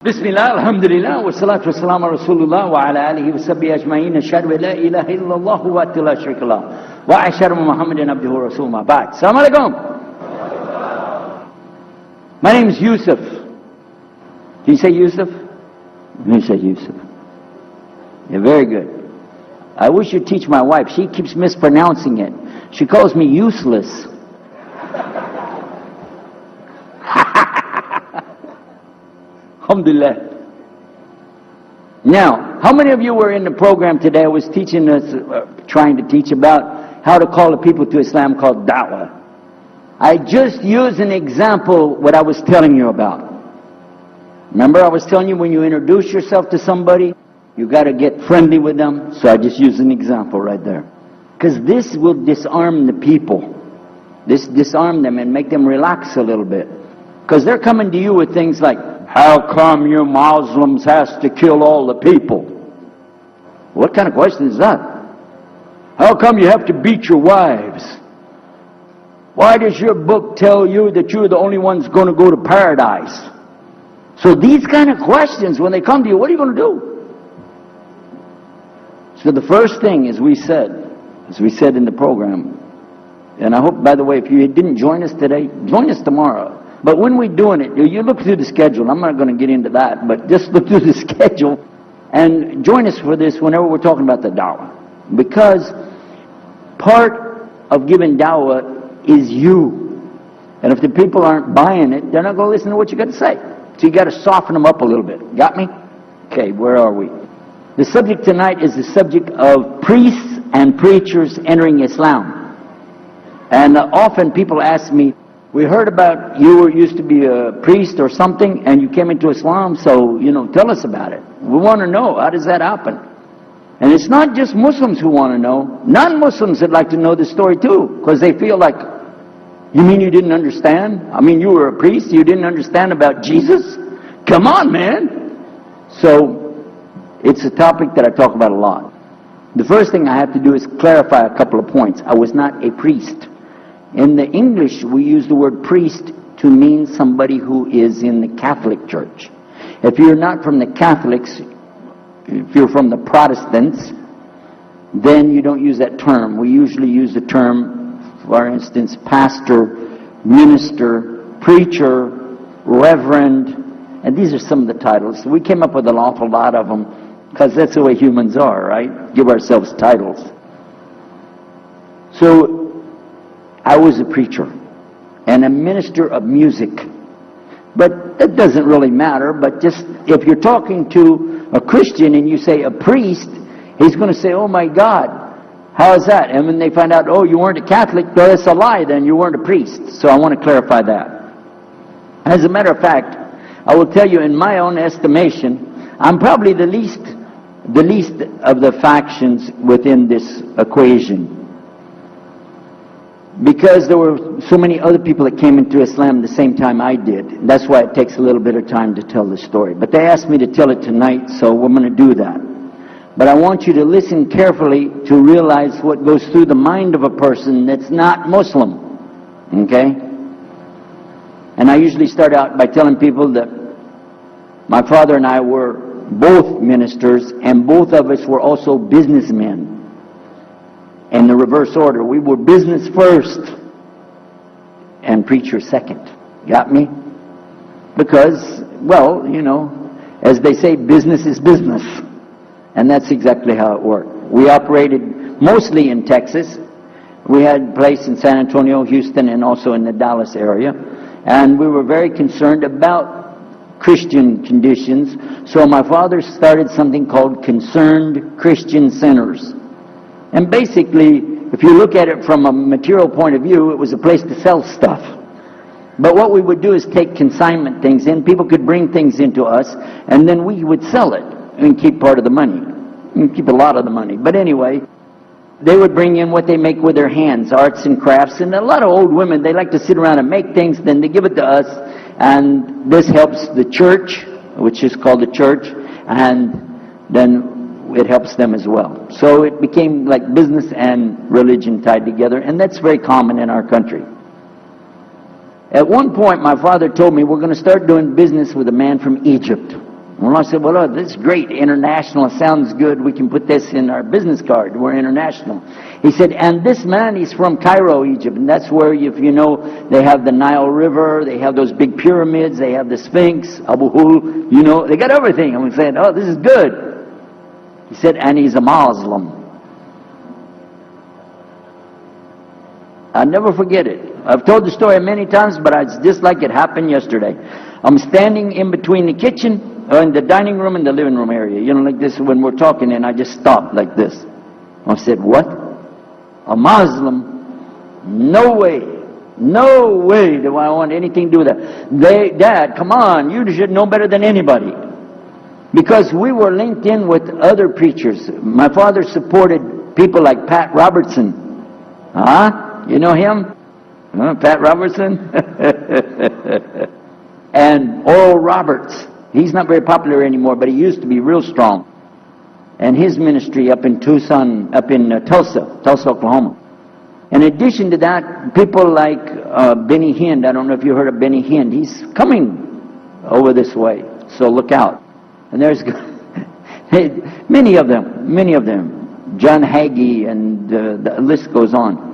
بسم الله الحمد لله والصلاة والسلام على رسول الله وعلى آله وصحبه أجمعين أشهد أن لا إله إلا الله وحده لا شريك له وأشهد أن محمدا عبده ورسوله ما بعد. السلام عليكم. My name is Yusuf. Can you say Yusuf? You say Yusuf. Yeah, very good. I wish you'd teach my wife. She keeps mispronouncing it. She calls me useless. Alhamdulillah. Now, how many of you were in the program today? I was teaching us, trying to teach about how to call the people to Islam called da'wah. I just used an example what I was telling you about. Remember I was telling you when you introduce yourself to somebody, you got to get friendly with them. So I just used an example right there. Because this will disarm the people. This disarm them and make them relax a little bit. Because they're coming to you with things like, how come you Muslims has to kill all the people? What kind of question is that? How come you have to beat your wives? Why does your book tell you that you're the only ones going to go to paradise? So these kind of questions, when they come to you, what are you going to do? So the first thing, as we said in the program, and I hope, by the way, if you didn't join us today, join us tomorrow. But when we're doing it, you look through the schedule. I'm not going to get into that, but just look through the schedule and join us for this whenever we're talking about the da'wah. Because part of giving da'wah is you. And if the people aren't buying it, they're not going to listen to what you got to say. So you got to soften them up a little bit. Got me? Okay, where are we? The subject tonight is the subject of priests and preachers entering Islam. And often people ask me, we heard about you used to be a priest or something and you came into Islam, so, tell us about it. We want to know, how does that happen? And it's not just Muslims who want to know. Non-Muslims would like to know the story too, because they feel like, you mean you didn't understand? I mean, you were a priest, you didn't understand about Jesus? Come on, man! So, it's a topic that I talk about a lot. The first thing I have to do is clarify a couple of points. I was not a priest. In the English, we use the word priest to mean somebody who is in the Catholic Church. If you're not from the Catholics, if you're from the Protestants, then you don't use that term. We usually use the term, for instance, pastor, minister, preacher, reverend, and these are some of the titles. We came up with an awful lot of them because that's the way humans are, right? Give ourselves titles. So, I was a preacher and a minister of music. But that doesn't really matter, but just if you're talking to a Christian and you say a priest, he's going to say, oh my God, how is that? And when they find out, oh, you weren't a Catholic, well, that's a lie, then you weren't a priest. So I want to clarify that. As a matter of fact, I will tell you in my own estimation, I'm probably the least of the factions within this equation. Because there were so many other people that came into Islam the same time I did. That's why it takes a little bit of time to tell the story. But they asked me to tell it tonight, so we're going to do that. But I want you to listen carefully to realize what goes through the mind of a person that's not Muslim. Okay? And I usually start out by telling people that my father and I were both ministers, and both of us were also businessmen. In the reverse order. We were business first and preacher second. Got me? Because, well, as they say, business is business. And that's exactly how it worked. We operated mostly in Texas. We had a place in San Antonio, Houston, and also in the Dallas area. And we were very concerned about Christian conditions. So my father started something called Concerned Christian Centers. And basically, if you look at it from a material point of view, it was a place to sell stuff. But what we would do is take consignment things in. People could bring things into us, and then we would sell it and keep part of the money. And keep a lot of the money. But anyway, they would bring in what they make with their hands, arts and crafts. And a lot of old women, they like to sit around and make things, then they give it to us. And this helps the church, which is called the church, and then it helps them as well. So it became like business and religion tied together, and that's very common in our country. At one point, my father told me, we're going to start doing business with a man from Egypt. Well, I said, well, this is great. International sounds good. We can put this in our business card. We're international. He said, and this man, he's from Cairo, Egypt. And that's where, if you know, they have the Nile River. They have those big pyramids. They have the Sphinx, Abu Hul. You know, they got everything. And we said, oh, this is good. He said, and he's a Muslim. I'll never forget it. I've told the story many times, but it's just like it happened yesterday. I'm standing in between the kitchen, in the dining room and the living room area. You know, like this when we're talking, and I just stopped like this. I said, what? A Muslim? No way. No way do I want anything to do with that. Dad, come on, you should know better than anybody. Because we were linked in with other preachers. My father supported people like Pat Robertson. You know him? Pat Robertson? And Oral Roberts. He's not very popular anymore, but he used to be real strong. And his ministry up in Tulsa, Oklahoma. In addition to that, people like Benny Hinn. I don't know if you heard of Benny Hinn. He's coming over this way, so look out. And there's many of them. John Hagee, and the list goes on.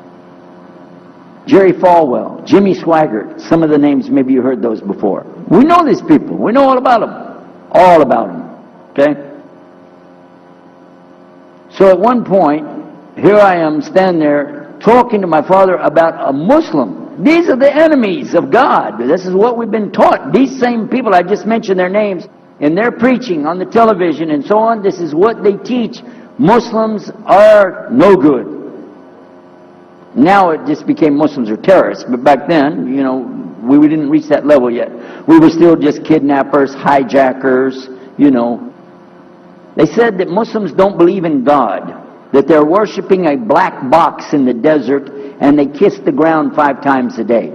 Jerry Falwell, Jimmy Swaggart, some of the names, maybe you heard those before. We know these people. We know all about them. All about them. Okay? So at one point, here I am standing there talking to my father about a Muslim. These are the enemies of God. This is what we've been taught. These same people, I just mentioned their names, in their preaching on the television and so on, this is what they teach. Muslims are no good. Now it just became Muslims are terrorists, but back then, you know, we didn't reach that level yet. We were still just kidnappers, hijackers, you know. They said that Muslims don't believe in God, that they're worshiping a black box in the desert, and they kiss the ground 5 times a day.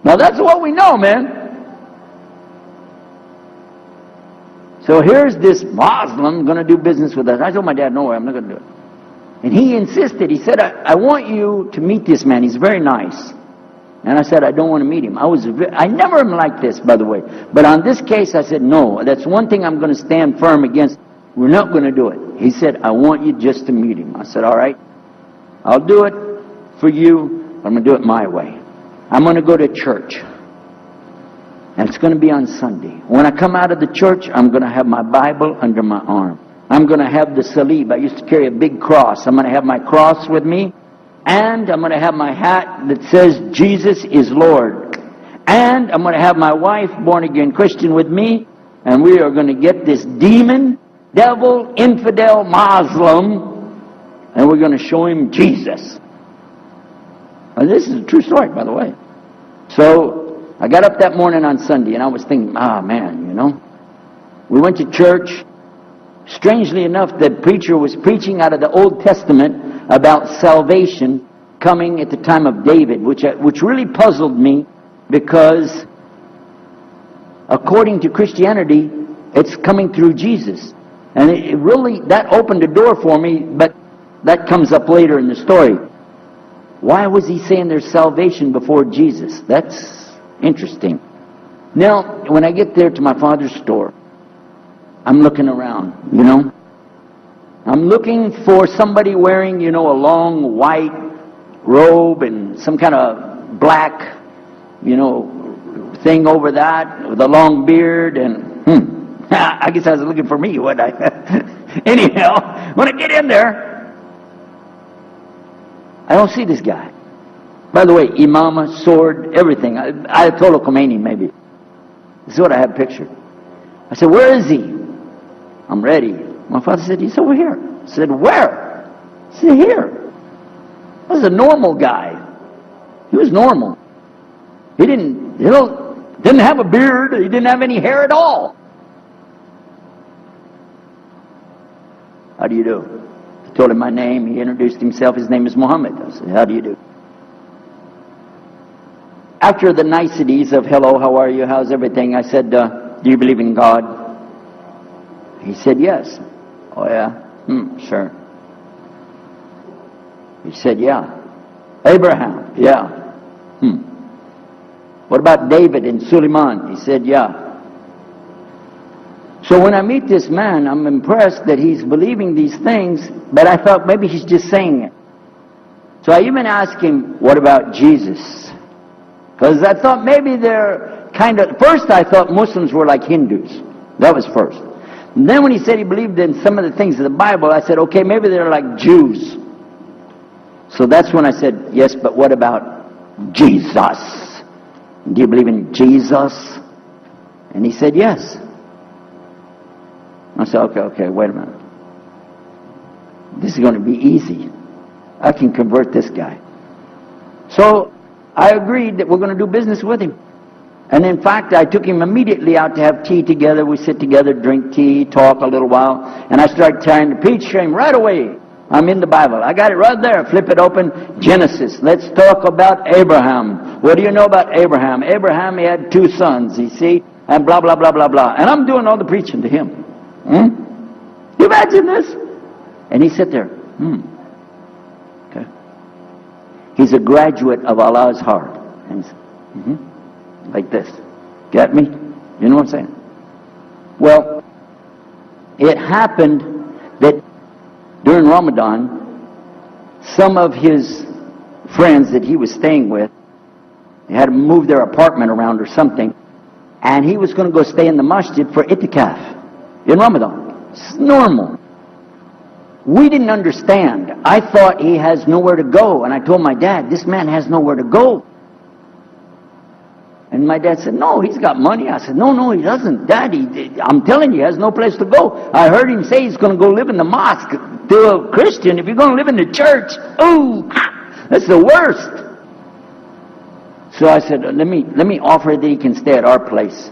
Now that's what we know, man. So here's this Muslim going to do business with us. I told my dad, no way, I'm not going to do it. And he insisted. He said, I want you to meet this man. He's very nice. And I said, I don't want to meet him. I never am like this, by the way. But on this case, I said, no, that's one thing I'm going to stand firm against. We're not going to do it. He said, I want you just to meet him. I said, all right, I'll do it for you. I'm going to do it my way. I'm going to go to church. And it's going to be on Sunday. When I come out of the church, I'm going to have my Bible under my arm. I'm going to have the salib. I used to carry a big cross. I'm going to have my cross with me. And I'm going to have my hat that says, Jesus is Lord. And I'm going to have my wife, born-again Christian, with me. And we are going to get this demon, devil, infidel, Muslim, and we're going to show him Jesus. Now, this is a true story, by the way. So I got up that morning on Sunday, and I was thinking, man, you know. We went to church. Strangely enough, the preacher was preaching out of the Old Testament about salvation coming at the time of David, which really puzzled me, because according to Christianity, it's coming through Jesus. And it really, that opened a door for me, but that comes up later in the story. Why was he saying there's salvation before Jesus? That's interesting. Now, when I get there to my father's store, I'm looking around, you know. I'm looking for somebody wearing, you know, a long white robe and some kind of black, you know, thing over that with a long beard, and I guess I was looking for me, wasn't I? Anyhow, when I get in there, I don't see this guy. By the way, imama, sword, everything. Ayatollah Khomeini, maybe. This is what I have pictured. I said, where is he? I'm ready. My father said, he's over here. I said, where? He said, here. I was a normal guy. He was normal. He didn't have a beard. He didn't have any hair at all. How do you do? I told him my name. He introduced himself. His name is Muhammad. I said, how do you do? After the niceties of hello, how are you, how's everything, I said, do you believe in God? He said, yes. Oh, yeah? Sure. He said, yeah. Abraham? Yeah. What about David and Suleiman? He said, yeah. So when I meet this man, I'm impressed that he's believing these things, but I thought maybe he's just saying it. So I even asked him, what about Jesus? Because I thought maybe they're first I thought Muslims were like Hindus. That was first. And then when he said he believed in some of the things of the Bible, I said, okay, maybe they're like Jews. So that's when I said, yes, but what about Jesus? Do you believe in Jesus? And he said, yes. I said, okay, wait a minute. This is going to be easy. I can convert this guy. So I agreed that we're going to do business with him. And in fact, I took him immediately out to have tea together. We sit together, drink tea, talk a little while. And I started trying to preach to him right away. I'm in the Bible. I got it right there. Flip it open. Genesis. Let's talk about Abraham. What do you know about Abraham? Abraham, he had 2 sons, you see? And blah, blah, blah, blah, blah. And I'm doing all the preaching to him. You imagine this? And he sat there. Okay. He's a graduate of Allah's heart. And he's, like this. Get me? You know what I'm saying? Well, it happened that during Ramadan, some of his friends that he was staying with, they had to move their apartment around or something, and he was going to go stay in the masjid for itikaf in Ramadan. It's normal. We didn't understand. I thought he has nowhere to go, and I told my dad, this man has nowhere to go. And my dad said, no, he's got money. I said, no, he doesn't. Daddy, I'm telling you, he has no place to go. I heard him say he's going to go live in the mosque. To a Christian, if you're going to live in the church, ooh, that's the worst. So I said, let me offer that he can stay at our place.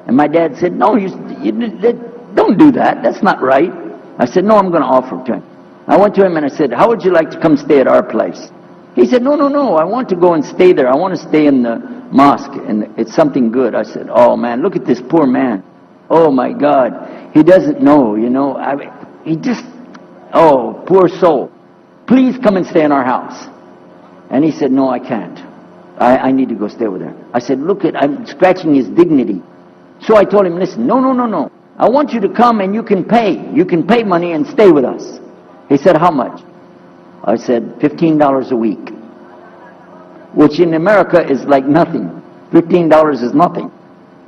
And my dad said, no, you don't do that. That's not right. I said, no, I'm going to offer it to him. I went to him and I said, how would you like to come stay at our place? He said, no, I want to go and stay there. I want to stay in the mosque, and it's something good. I said, oh man, look at this poor man. Oh my God, he doesn't know, poor soul. Please come and stay in our house. And he said, no, I can't. I need to go stay with her. I said, I'm scratching his dignity. So I told him, listen, no. I want you to come and you can pay. You can pay money and stay with us. He said, how much? I said, $15 a week. Which in America is like nothing. $15 is nothing.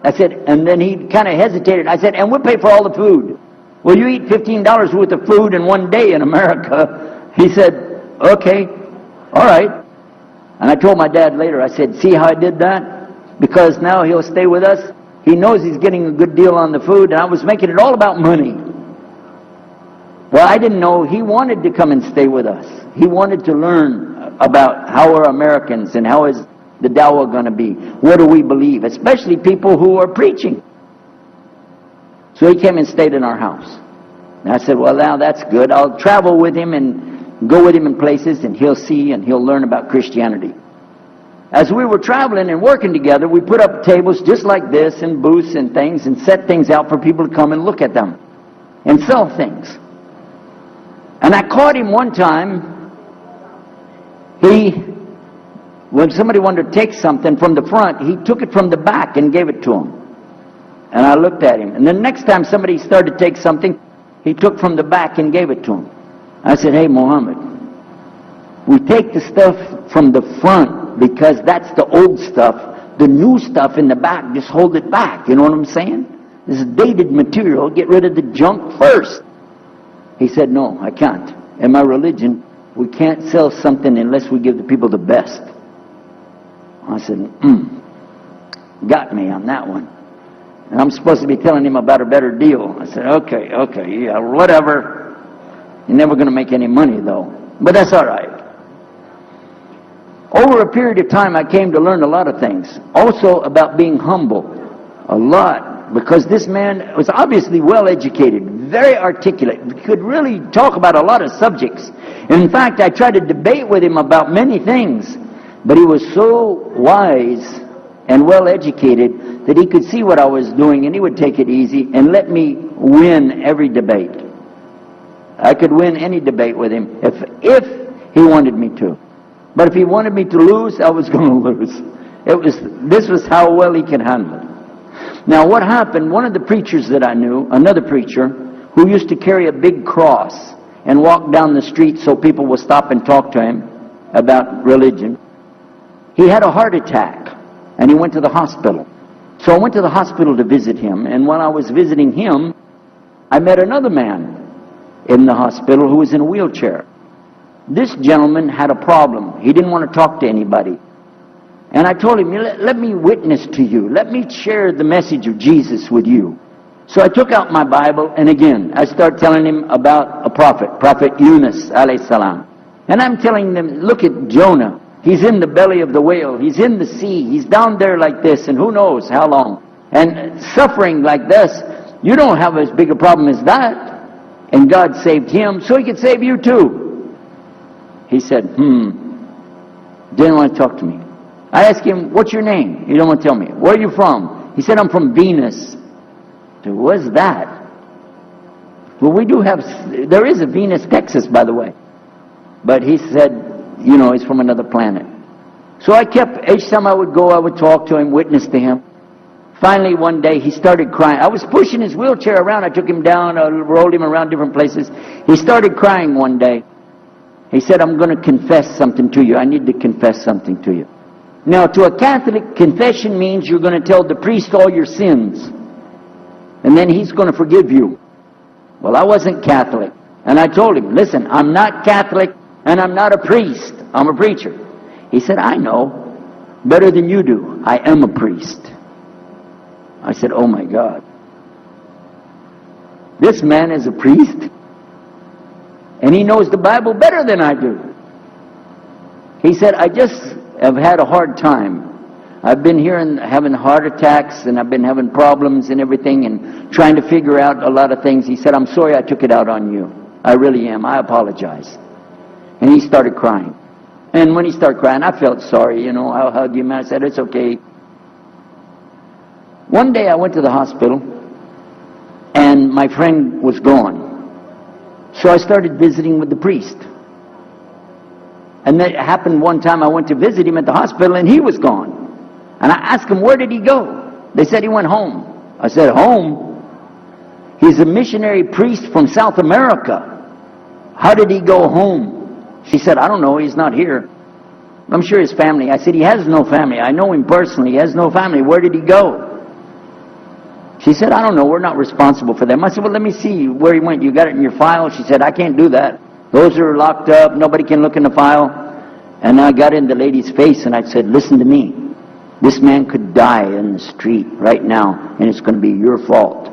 I said, and then he kind of hesitated. I said, and we'll pay for all the food. Well, you eat $15 worth of food in one day in America. He said, okay, all right. And I told my dad later, I said, see how I did that? Because now he'll stay with us. He knows he's getting a good deal on the food, and I was making it all about money. Well, I didn't know he wanted to come and stay with us. He wanted to learn about how are Americans and how is the dawah going to be. What do we believe? Especially people who are preaching. So he came and stayed in our house. And I said, well, now that's good. I'll travel with him and go with him in places, and he'll see and he'll learn about Christianity. As we were traveling and working together, we put up tables just like this and booths and things and set things out for people to come and look at them and sell things. And I caught him one time. When somebody wanted to take something from the front, he took it from the back and gave it to him. And I looked at him. And the next time somebody started to take something, he took from the back and gave it to him. I said, hey, Muhammad, we take the stuff from the front because that's the old stuff. The new stuff in the back, just hold it back. You know what I'm saying? This is dated material. Get rid of the junk first. He said, no, I can't. In my religion, we can't sell something unless we give the people the best. I said, got me on that one. And I'm supposed to be telling him about a better deal. I said, okay, yeah, whatever. You're never going to make any money, though. But that's all right. Over a period of time, I came to learn a lot of things. Also about being humble. A lot. Because this man was obviously well-educated, very articulate, could really talk about a lot of subjects. And in fact, I tried to debate with him about many things, but he was so wise and well-educated that he could see what I was doing, and he would take it easy and let me win every debate. I could win any debate with him if he wanted me to. But if he wanted me to lose, I was going to lose. This was how well he could handle it. Now what happened, one of the preachers that I knew, another preacher, who used to carry a big cross and walk down the street so people would stop and talk to him about religion, he had a heart attack and he went to the hospital. So I went to the hospital to visit him, and when I was visiting him, I met another man in the hospital who was in a wheelchair. This gentleman had a problem. He didn't want to talk to anybody. And I told him, let me witness to you. Let me share the message of Jesus with you. So I took out my Bible, and again, I start telling him about a prophet, Prophet Yunus, alayhi salam. And I'm telling them, look at Jonah. He's in the belly of the whale. He's in the sea. He's down there like this, and who knows how long. And suffering like this, you don't have as big a problem as that. And God saved him, so he could save you too. He said, didn't want to talk to me. I asked him, what's your name? He didn't want to tell me. Where are you from? He said, I'm from Venus. I said, what's that? Well, we do have, there is a Venus, Texas, by the way. But he said, you know, he's from another planet. So I kept, each time I would go, I would talk to him, witness to him. Finally, one day, he started crying. I was pushing his wheelchair around. I took him down, I rolled him around different places. He started crying one day. He said, I'm going to confess something to you. I need to confess something to you. Now, to a Catholic, confession means you're going to tell the priest all your sins. And then he's going to forgive you. Well, I wasn't Catholic. And I told him, listen, I'm not Catholic and I'm not a priest. I'm a preacher. He said, I know. Better than you do. I am a priest. I said, oh my God. This man is a priest? And he knows the Bible better than I do. He said, I just have had a hard time. I've been here and having heart attacks, and I've been having problems and everything, and trying to figure out a lot of things. He said, I'm sorry I took it out on you. I really am. I apologize. And he started crying. And when he started crying, I felt sorry, you know. I hugged him and I said, it's okay. One day I went to the hospital, and my friend was gone. So I started visiting with the priest. And that happened one time. I went to visit him at the hospital, and he was gone. And I asked him, where did he go? They said he went home. I said, home? He's a missionary priest from South America. How did he go home? She said, I don't know. He's not here. I'm sure his family. I said, he has no family. I know him personally. He has no family. Where did he go? She said, I don't know. We're not responsible for them. I said, well, let me see where he went. You got it in your file? She said, I can't do that. Those are locked up. Nobody can look in the file. And I got in the lady's face and I said, listen to me. This man could die in the street right now, and it's going to be your fault.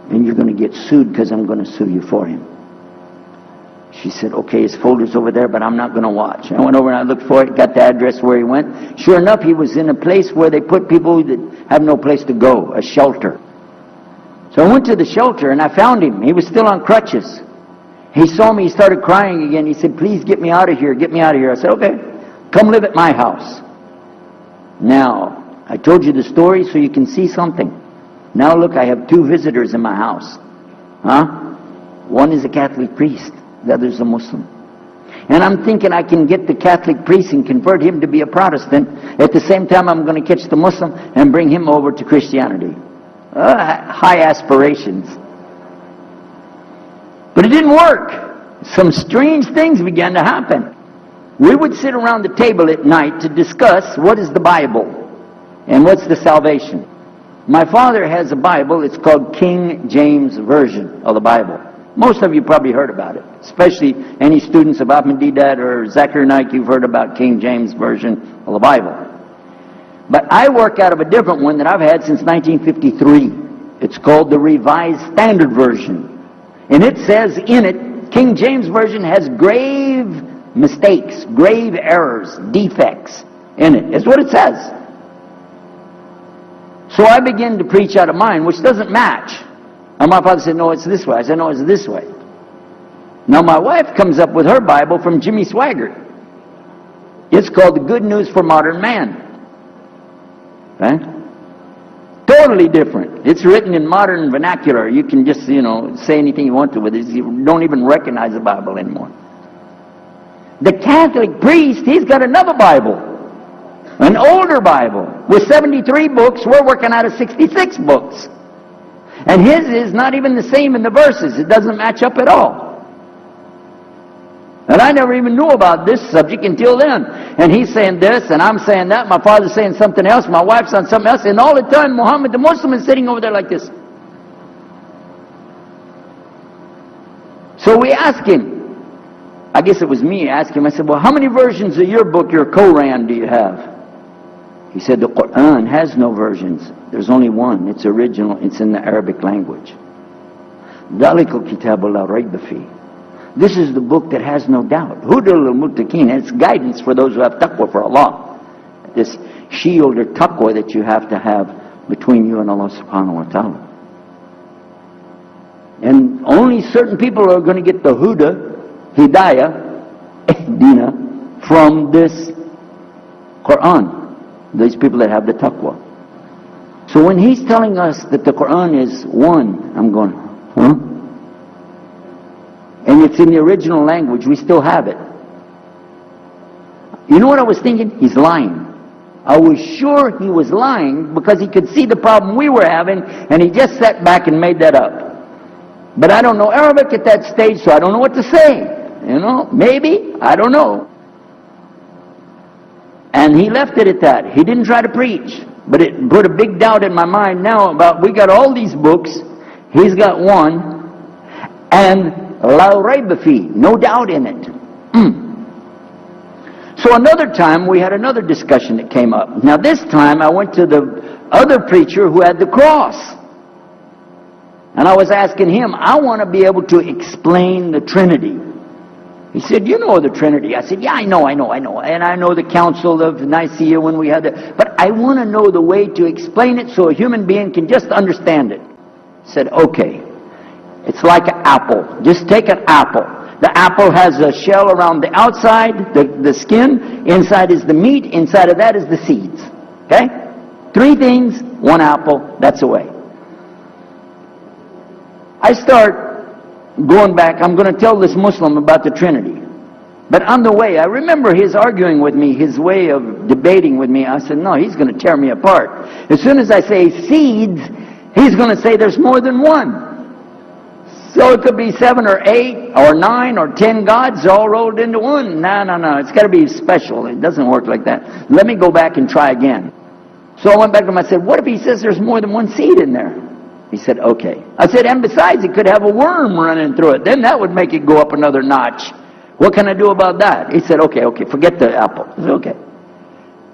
And you're going to get sued because I'm going to sue you for him. She said, okay, his folder's over there, but I'm not going to watch. I went over and I looked for it, got the address where he went. Sure enough, he was in a place where they put people that have no place to go, a shelter. So I went to the shelter and I found him. He was still on crutches. He saw me, he started crying again. He said, please get me out of here, get me out of here. I said, okay, come live at my house. Now, I told you the story so you can see something. Now look, I have 2 visitors in my house. One is a Catholic priest. The other is a Muslim. And I'm thinking I can get the Catholic priest and convert him to be a Protestant. At the same time, I'm going to catch the Muslim and bring him over to Christianity. High aspirations. But it didn't work. Some strange things began to happen. We would sit around the table at night to discuss what is the Bible and what's the salvation. My father has a Bible. It's called King James Version of the Bible. Most of you probably heard about it, especially any students of Ahmadiyya or Zakir Naik. You've heard about King James Version of the Bible. But I work out of a different one that I've had since 1953. It's called the Revised Standard Version. And it says in it, King James Version has grave mistakes, grave errors, defects in it. It's what it says. So I begin to preach out of mine, which doesn't match. And my father said, no, it's this way. I said, no, it's this way. Now my wife comes up with her Bible from Jimmy Swaggart. It's called The Good News for Modern Man. Right? Totally different. It's written in modern vernacular. You can just, say anything you want to with it. You don't even recognize the Bible anymore. The Catholic priest, he's got another Bible. An older Bible with 73 books, we're working out of 66 books. And his is not even the same in the verses. It doesn't match up at all. And I never even knew about this subject until then. And he's saying this, and I'm saying that. My father's saying something else. My wife's saying something else. And all the time, Muhammad the Muslim is sitting over there like this. So we asked him, I guess it was me, asked him, I said, well, how many versions of your book, your Quran, do you have? He said, the Quran has no versions. There's only one. It's original. It's in the Arabic language. ذَلِكَ الْكِتَابُ لَا رَيْبَ فِيهِ. This is the book that has no doubt. Huda lil-muttaqin. It's guidance for those who have taqwa for Allah. This shield or taqwa that you have to have between you and Allah subhanahu wa ta'ala. And only certain people are going to get the huda, hidayah, dina, from this Quran. These people that have the taqwa. So when he's telling us that the Quran is one, I'm going, huh? And it's in the original language, we still have it. You know what I was thinking? He's lying. I was sure he was lying because he could see the problem we were having, and he just sat back and made that up. But I don't know Arabic at that stage, so I don't know what to say. You know, maybe, I don't know. And he left it at that. He didn't try to preach. But it put a big doubt in my mind now about, we got all these books, he's got one, and La Rayba Fi, no doubt in it. So another time we had another discussion that came up. Now this time I went to the other preacher who had the cross. And I was asking him, I want to be able to explain the Trinity. He said, you know the Trinity. I said, yeah, I know. And I know the Council of Nicaea when we had it. But I want to know the way to explain it so a human being can just understand it. He said, okay. It's like an apple. Just take an apple. The apple has a shell around the outside, the skin. Inside is the meat. Inside of that is the seeds. Okay? 3 things, 1 apple. That's the way. I start going back. I'm going to tell this Muslim about the Trinity. But on the way, I remember his arguing with me, his way of debating with me. I said, no, he's going to tear me apart. As soon as I say seeds, he's going to say there's more than one. So it could be 7 or 8 or 9 or 10 gods all rolled into one. No. It's got to be special. It doesn't work like that. Let me go back and try again. So I went back to him. I said, what if he says there's more than one seed in there? He said, okay. I said, and besides, it could have a worm running through it. Then that would make it go up another notch. What can I do about that? He said, okay, forget the apple. I said, okay.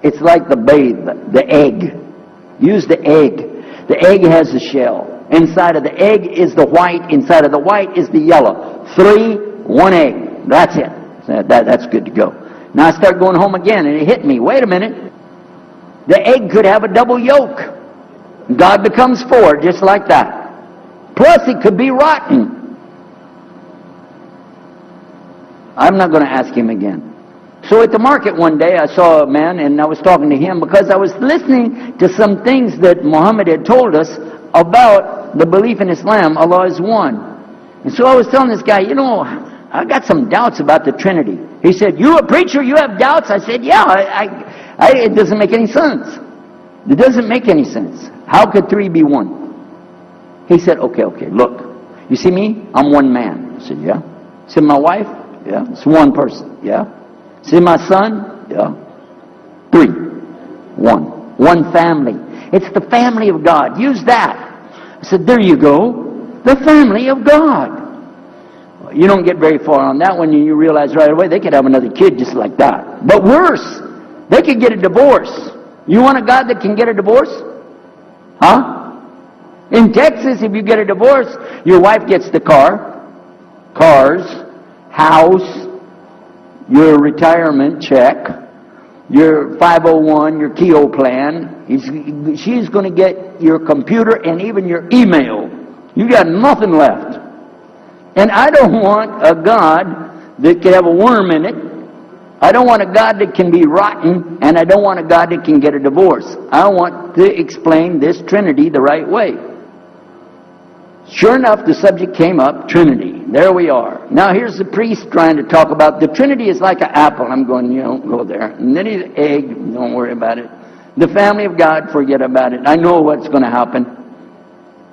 It's like the babe, the egg. Use the egg. The egg has a shell. Inside of the egg is the white. Inside of the white is the yellow. 3, 1 egg. That's it. That's good to go. Now I start going home again, and it hit me. Wait a minute. The egg could have a double yolk. God becomes 4, just like that. Plus, it could be rotten. I'm not going to ask him again. So at the market one day, I saw a man, and I was talking to him because I was listening to some things that Muhammad had told us about the belief in Islam, Allah is one. And so I was telling this guy, you know, I got some doubts about the Trinity. He said, you a preacher, you have doubts? I said, yeah, it doesn't make any sense. It doesn't make any sense. How could 3 be 1? He said, okay, look. You see me? I'm one man. I said, yeah. See my wife? Yeah. It's one person. Yeah. See my son? Yeah. 3. 1. One family. It's the family of God. Use that. I said, there you go. The family of God. You don't get very far on that one, and you realize right away they could have another kid just like that. But worse, they could get a divorce. You want a God that can get a divorce? Huh? In Texas, if you get a divorce, your wife gets the cars, house, your retirement check, your 501, your TO plan. She's going to get your computer and even your email. You got nothing left. And I don't want a God that can have a worm in it. I don't want a God that can be rotten, and I don't want a God that can get a divorce. I want to explain this Trinity the right way. Sure enough, the subject came up, Trinity. There we are. Now here's the priest trying to talk about the Trinity is like an apple. I'm going, you don't go there. And then he's egg, don't worry about it. The family of God, forget about it. I know what's going to happen.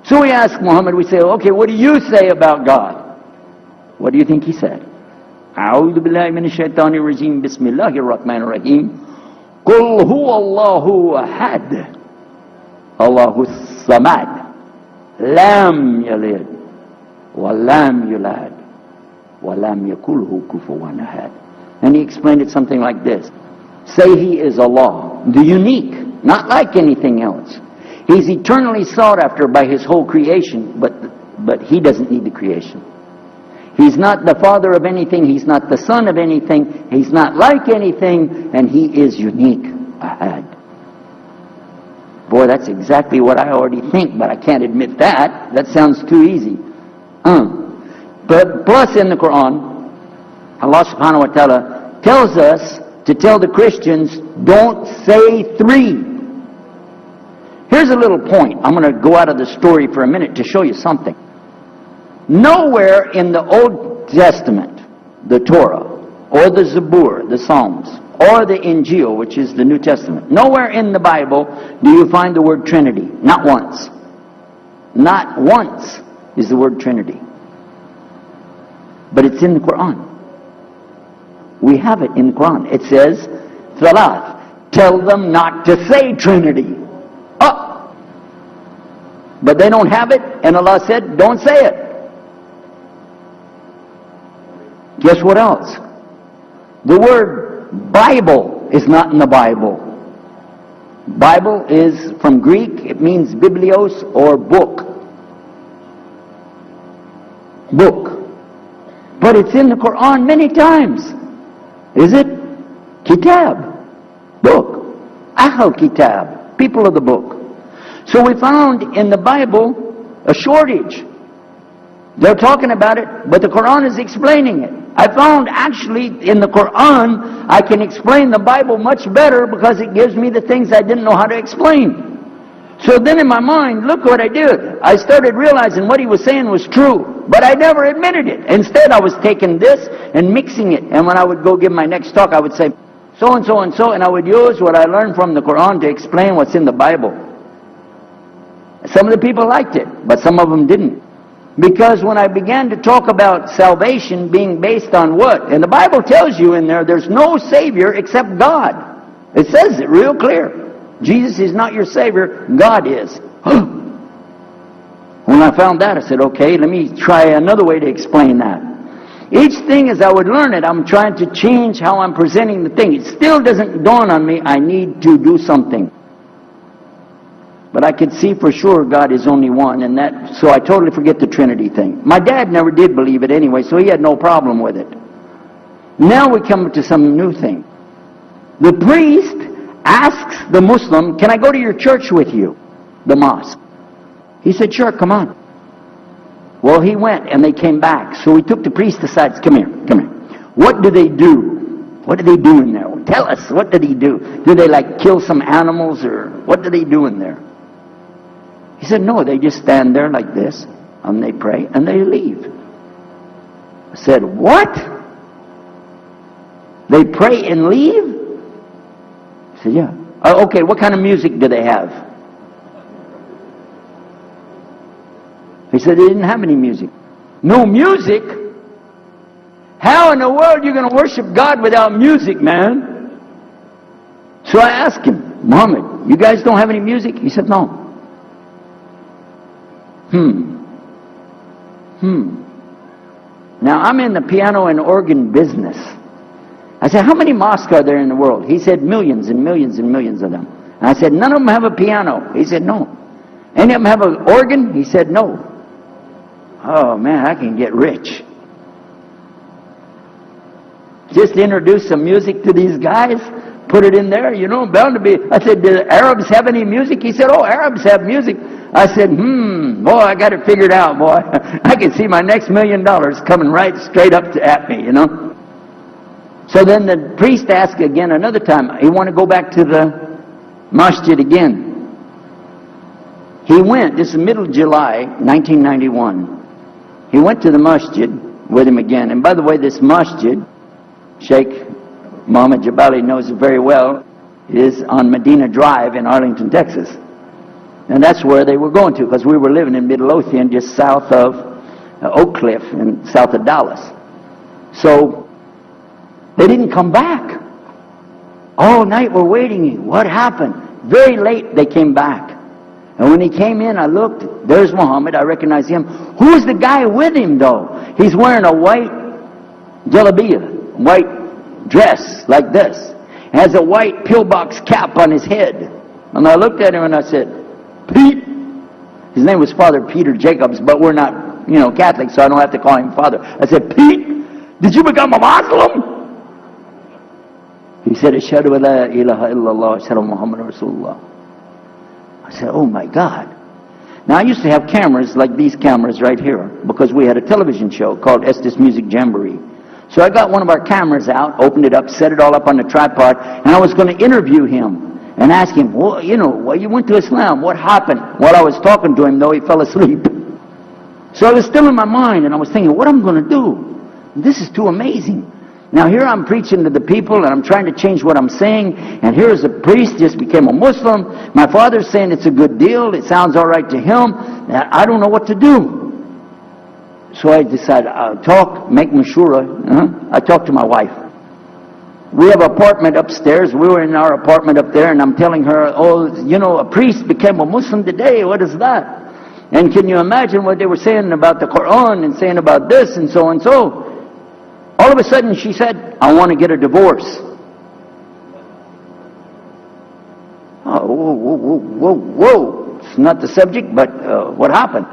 So we ask Muhammad, we say, okay, what do you say about God? What do you think he said? أعوذ بالله من الشيطان الرجيم بسم الله الرحمن الرحيم قل هو الله أحد الله الصمد لم يلد ولم يولد ولم يكن له كفوا أحد. And he explained it something like this. Say he is Allah, the unique, not like anything else. He's eternally sought after by his whole creation, but he doesn't need the creation. He's not the father of anything, he's not the son of anything, he's not like anything, and he is unique. Ahad. Boy, that's exactly what I already think, but I can't admit that. That sounds too easy. But plus in the Quran, Allah subhanahu wa ta'ala tells us to tell the Christians, don't say three. Here's a little point. I'm going to go out of the story for a minute to show you something. Nowhere in the Old Testament, the Torah, or the Zabur, the Psalms, or the Injil, which is the New Testament, nowhere in the Bible do you find the word Trinity. Not once. Not once is the word Trinity. But it's in the Quran. We have it in the Quran. It says, Thalath, tell them not to say Trinity. Oh! But they don't have it, and Allah said, don't say it. Guess what else? The word Bible is not in the Bible. Bible is from Greek, it means biblios or book. Book. But it's in the Quran many times. Is it? Kitab. Book. Ahl Kitab. People of the book. So we found in the Bible a shortage. They're talking about it, but the Quran is explaining it. I found actually in the Quran, I can explain the Bible much better because it gives me the things I didn't know how to explain. So then in my mind, look what I did. I started realizing what he was saying was true, but I never admitted it. Instead, I was taking this and mixing it. And when I would go give my next talk, I would say, so and so and so, and I would use what I learned from the Quran to explain what's in the Bible. Some of the people liked it, but some of them didn't. Because when I began to talk about salvation being based on what? And the Bible tells you in there, there's no Savior except God. It says it real clear. Jesus is not your Savior, God is. When I found that, I said, okay, let me try another way to explain that. Each thing as I would learn it, I'm trying to change how I'm presenting the thing. It still doesn't dawn on me, I need to do something. But I could see for sure God is only one, and that, so I totally forget the Trinity thing. My dad never did believe it anyway, so he had no problem with it. Now we come to some new thing. The priest asks the Muslim, can I go to your church with you? The mosque. He said, sure, come on. Well, he went, and they came back. So we took the priest aside, come here. What do they do? What do they do in there? Tell us, what did he do? Do they like kill some animals, or what do they do in there? He said, no, they just stand there like this, and they pray, and they leave. I said, what? They pray and leave? He said, yeah. Okay, what kind of music do they have? He said, they didn't have any music. No music? How in the world are you going to worship God without music, man? So I asked him, Muhammad, you guys don't have any music? He said, no. Now, I'm in the piano and organ business. I said, how many mosques are there in the world? He said, millions and millions and millions of them. And I said, none of them have a piano. He said, no. Any of them have an organ? He said, no. Oh, man, I can get rich. Just introduce some music to these guys, put it in there, bound to be. I said, do the Arabs have any music? He said, oh, Arabs have music. I said, boy, I got it figured out, boy. I can see my next $1 million coming right straight up at me, So then the priest asked again another time, he wanted to go back to the masjid again. He went, this is middle of July, 1991. He went to the masjid, with him again. And by the way, this masjid, Sheikh Mohammed Jabali knows it very well, is on Medina Drive in Arlington, Texas. And that's where they were going to, because we were living in Midlothian, just south of Oak Cliff and south of Dallas. So they didn't come back. All night we're waiting. What happened? Very late they came back. And when he came in, I looked. There's Muhammad. I recognize him. Who's the guy with him, though? He's wearing a white jalabiyah, white dress like this. Has a white pillbox cap on his head. And I looked at him and I said, Pete. His name was Father Peter Jacobs, but we're not, Catholic, so I don't have to call him Father. I said, Pete, did you become a Muslim? He said, Ashhadu an la ilaha illallah, Ashhadu Muhammad Rasulullah. I said, oh my God. Now I used to have cameras like these cameras right here, because we had a television show called Estes Music Jamboree. So I got one of our cameras out, opened it up, set it all up on the tripod, and I was going to interview him and ask him, well, you went to Islam, what happened? While I was talking to him, though, he fell asleep. So it was still in my mind, and I was thinking, what am I going to do? This is too amazing. Now here I'm preaching to the people, and I'm trying to change what I'm saying, and here's a priest, just became a Muslim. My father's saying it's a good deal, it sounds all right to him, and I don't know what to do. So I decided, I'll make mashura. I talked to my wife. We have an apartment upstairs. We were in our apartment up there, and I'm telling her, a priest became a Muslim today. What is that? And can you imagine what they were saying about the Quran and saying about this and so and so? All of a sudden she said, I want to get a divorce. Whoa. It's not the subject, but what happened?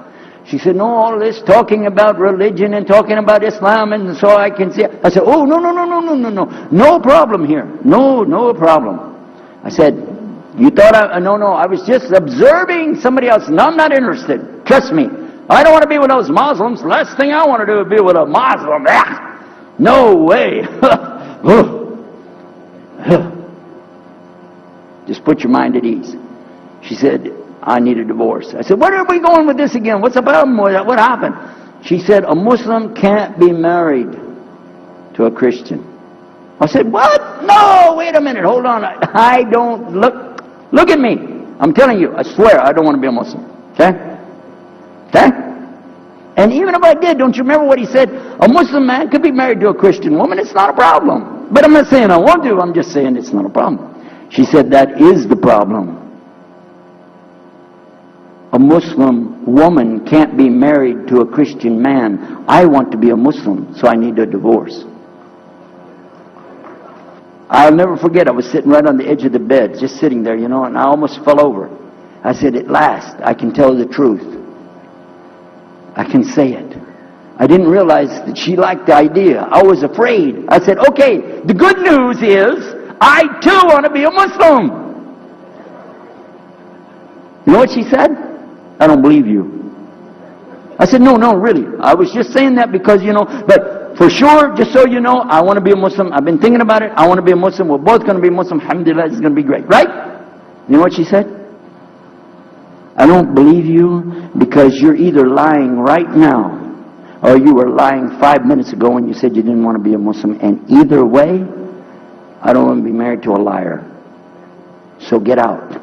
She said, no, all this talking about religion and talking about Islam, and so I can see. I said, oh, no. No problem here. No problem. I said, you thought no, I was just observing somebody else. No, I'm not interested. Trust me. I don't want to be with those Muslims. Last thing I want to do is be with a Muslim. No way. Just put your mind at ease. She said, I need a divorce. I said, where are we going with this again? What's the problem? What happened? She said, a Muslim can't be married to a Christian. I said, what? No, wait a minute. Hold on. I don't look at me. I'm telling you, I swear, I don't want to be a Muslim. Okay? And even if I did, don't you remember what he said? A Muslim man could be married to a Christian woman. It's not a problem. But I'm not saying I want to. I'm just saying it's not a problem. She said, that is the problem. A Muslim woman can't be married to a Christian man. I want to be a Muslim, so I need a divorce. I'll never forget, I was sitting right on the edge of the bed, just sitting there, and I almost fell over. I said, at last, I can tell the truth. I can say it. I didn't realize that she liked the idea. I was afraid. I said, okay, the good news is, I too want to be a Muslim. You know what she said? I don't believe you. I said, no, really. I was just saying that because, but for sure, just so you know, I want to be a Muslim. I've been thinking about it. I want to be a Muslim. We're both going to be Muslim. Alhamdulillah, it's going to be great. Right? You know what she said? I don't believe you because you're either lying right now or you were lying 5 minutes ago when you said you didn't want to be a Muslim. And either way, I don't want to be married to a liar. So get out.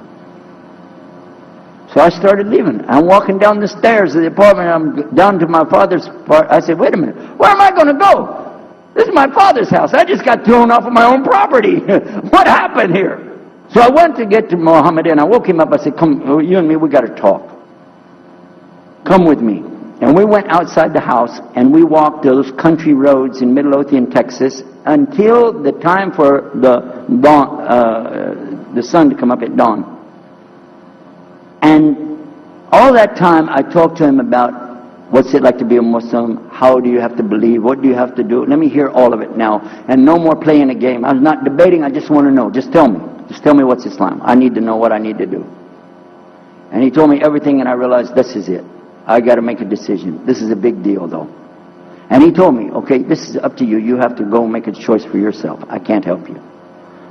So I started leaving. I'm walking down the stairs of the apartment. I'm down to my father's part. I said, wait a minute. Where am I going to go? This is my father's house. I just got thrown off of my own property. What happened here? So I went to get to Muhammad and I woke him up. I said, come, you and me, we got to talk. Come with me. And we went outside the house and we walked those country roads in Midlothian, Texas until the time for the dawn, the sun to come up at dawn. And all that time I talked to him about what's it like to be a Muslim, how do you have to believe, what do you have to do. Let me hear all of it now. And no more playing a game. I'm not debating, I just want to know. Just tell me. Just tell me what's Islam. I need to know what I need to do. And he told me everything and I realized this is it. I got to make a decision. This is a big deal though. And he told me, okay, this is up to you. You have to go make a choice for yourself. I can't help you.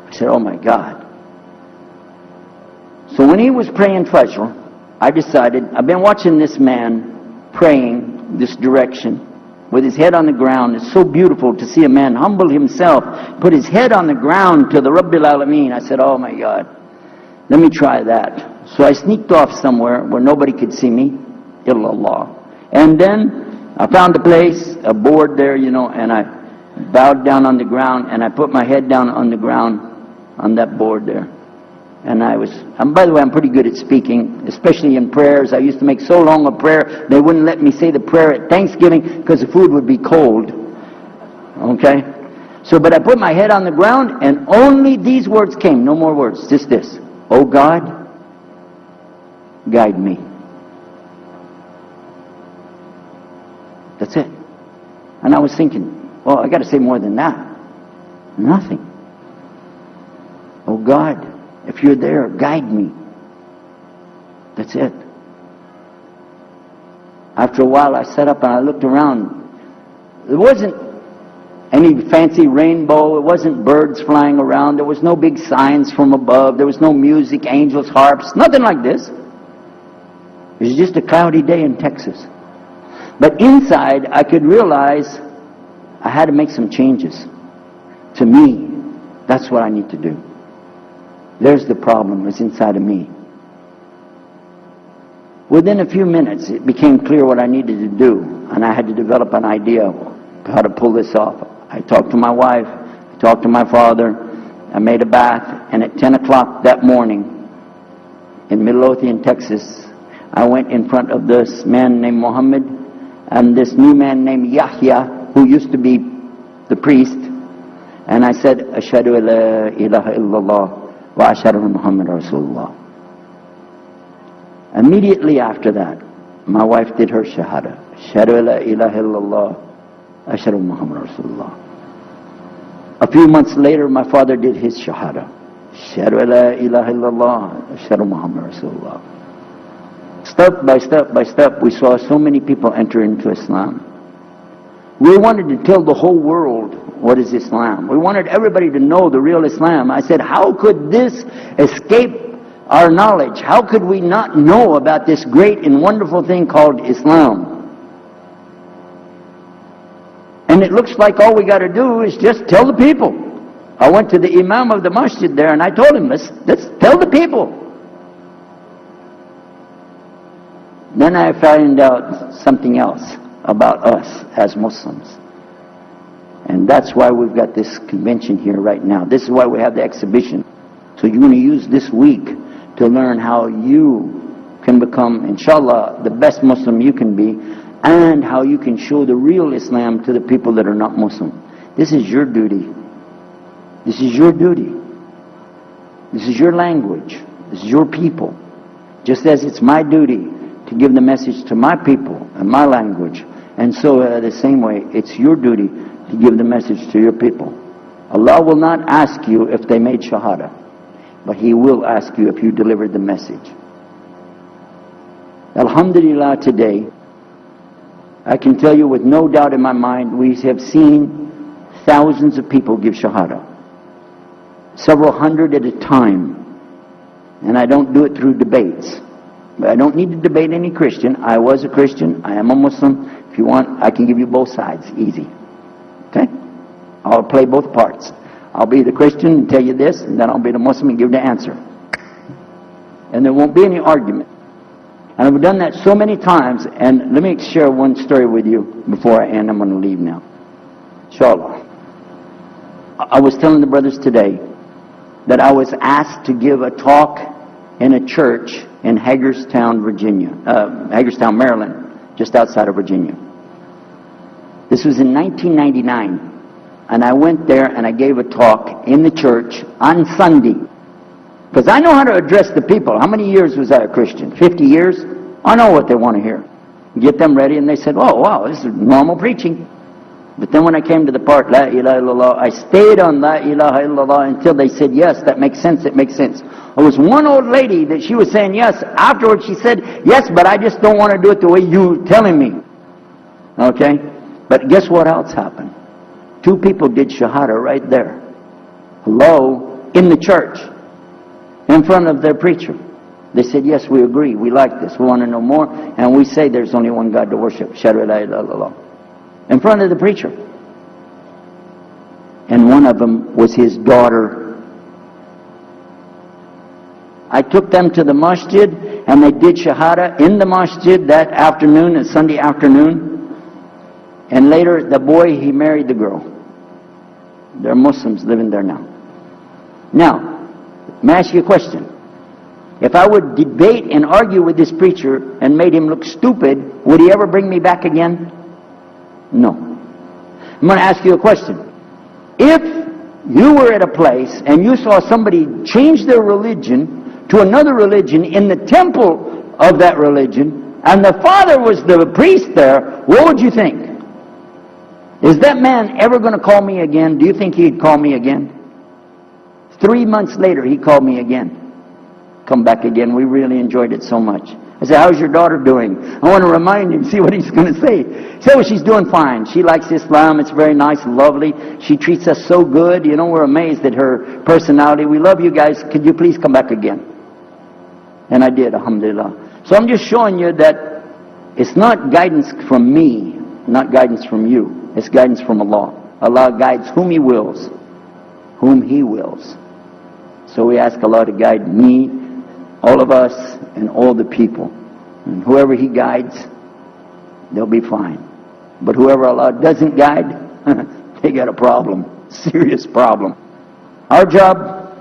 I said, oh my God. So when he was praying Fajr, I decided, I've been watching this man praying this direction with his head on the ground. It's so beautiful to see a man humble himself, put his head on the ground to the Rabbil Alameen. I said, oh my God, let me try that. So I sneaked off somewhere where nobody could see me, illallah. And then I found a place, a board there, and I bowed down on the ground, and I put my head down on the ground on that board there. And by the way, I'm pretty good at speaking, especially in prayers. I used to make so long a prayer, they wouldn't let me say the prayer at Thanksgiving because the food would be cold. Okay? But I put my head on the ground, and only these words came, no more words, just this. Oh God, guide me. That's it. And I was thinking, well, I got to say more than that. Nothing. Oh God, if you're there, guide me. That's it. After a while, I sat up and I looked around. There wasn't any fancy rainbow. It wasn't birds flying around. There was no big signs from above. There was no music, angels, harps, nothing like this. It was just a cloudy day in Texas. But inside, I could realize I had to make some changes. To me, that's what I need to do. There's the problem. It's inside of me. Within a few minutes, it became clear what I needed to do, and I had to develop an idea of how to pull this off. I talked to my wife, I talked to my father, I made a bath, and at 10 o'clock that morning, in Midlothian, Texas, I went in front of this man named Muhammad and this new man named Yahya, who used to be the priest, and I said, Ashhadu an la ilaha illallah wa ashhadu anna Muhammad Rasulullah. Immediately after that, my wife did her shahada. Ashhadu an la ilaha illallah, ashhadu anna Muhammad Rasulullah. A few months later, my father did his shahada. Ashhadu an la ilaha illallah, ashhadu anna Muhammad Rasulullah. Step by step by step, we saw so many people enter into Islam. We wanted to tell the whole world what is Islam. We wanted everybody to know the real Islam. I said, how could this escape our knowledge? How could we not know about this great and wonderful thing called Islam? And it looks like all we got to do is just tell the people. I went to the imam of the masjid there and I told him, let's tell the people. Then I found out something else about us as Muslims. And that's why we've got this convention here right now. This is why we have the exhibition. So you're going to use this week to learn how you can become, inshallah, the best Muslim you can be, and how you can show the real Islam to the people that are not Muslim. This is your duty. This is your duty. This is your language. This is your people. Just as it's my duty to give the message to my people and my language. And so the same way, it's your duty to give the message to your people. Allah will not ask you if they made shahada, but He will ask you if you delivered the message. Alhamdulillah, today, I can tell you with no doubt in my mind, we have seen thousands of people give shahada. Several hundred at a time. And I don't do it through debates. I don't need to debate any Christian. I was a Christian. I am a Muslim. If you want, I can give you both sides. Easy. Okay? I'll play both parts. I'll be the Christian and tell you this, and then I'll be the Muslim and give the answer. And there won't be any argument. And I've done that so many times. And let me share one story with you before I end. I'm going to leave now. Inshallah. I was telling the brothers today that I was asked to give a talk in a church in Hagerstown, Maryland, just outside of Virginia. This was in 1999. And I went there and I gave a talk in the church on Sunday. Because I know how to address the people. How many years was I a Christian? 50 years? I know what they want to hear. Get them ready and they said, oh wow, this is normal preaching. But then when I came to the part, La ilaha illallah, I stayed on La ilaha illallah until they said, yes, that makes sense, it makes sense. There was one old lady that she was saying yes. Afterwards she said, yes, but I just don't want to do it the way you're telling me. Okay? But guess what else happened? 2 people did shahada right there. Hello? In the church. In front of their preacher. They said, yes, we agree. We like this. We want to know more. And we say there's only one God to worship. Shahadu la ilaha illallah. in front of the preacher. And one of them was his daughter. I took them to the masjid, and they did shahada in the masjid that afternoon, a Sunday afternoon. And later, the boy, he married the girl. They're Muslims living there now. Now, let me ask you a question. If I would debate and argue with this preacher and made him look stupid, would he ever bring me back again? No. I'm going to ask you a question. If you were at a place and you saw somebody change their religion to another religion in the temple of that religion, and the father was the priest there, what would you think? Is that man ever going to call me again? Do you think he'd call me again? 3 months later, he called me again. Come back again. We really enjoyed it so much. I said, how's your daughter doing? I want to remind him, see what he's going to say. So she's doing fine. She likes Islam. It's very nice, lovely. She treats us so good. You know, we're amazed at her personality. We love you guys. Could you please come back again? And I did, alhamdulillah. So I'm just showing you that it's not guidance from me, not guidance from you. It's guidance from Allah. Allah guides whom He wills. Whom He wills. So we ask Allah to guide me, all of us, and all the people. And whoever He guides, they'll be fine. But whoever Allah doesn't guide, they got a problem. Serious problem. Our job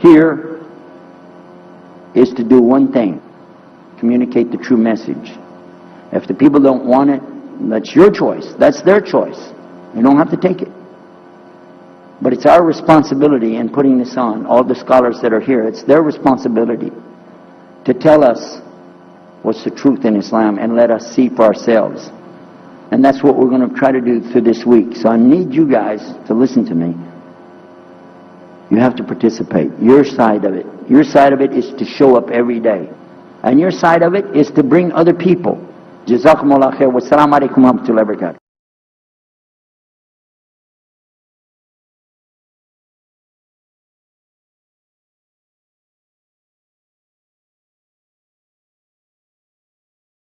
here is to do one thing. Communicate the true message. If the people don't want it, that's your choice. That's their choice. You don't have to take it. But it's our responsibility in putting this on, all the scholars that are here, it's their responsibility to tell us what's the truth in Islam and let us see for ourselves. And that's what we're going to try to do through this week. So I need you guys to listen to me. You have to participate. Your side of it. Your side of it is to show up every day. And your side of it is to bring other people. Jazakumullah khair. Wassalamu alaikum wa rahmatullahi wa barakatuh.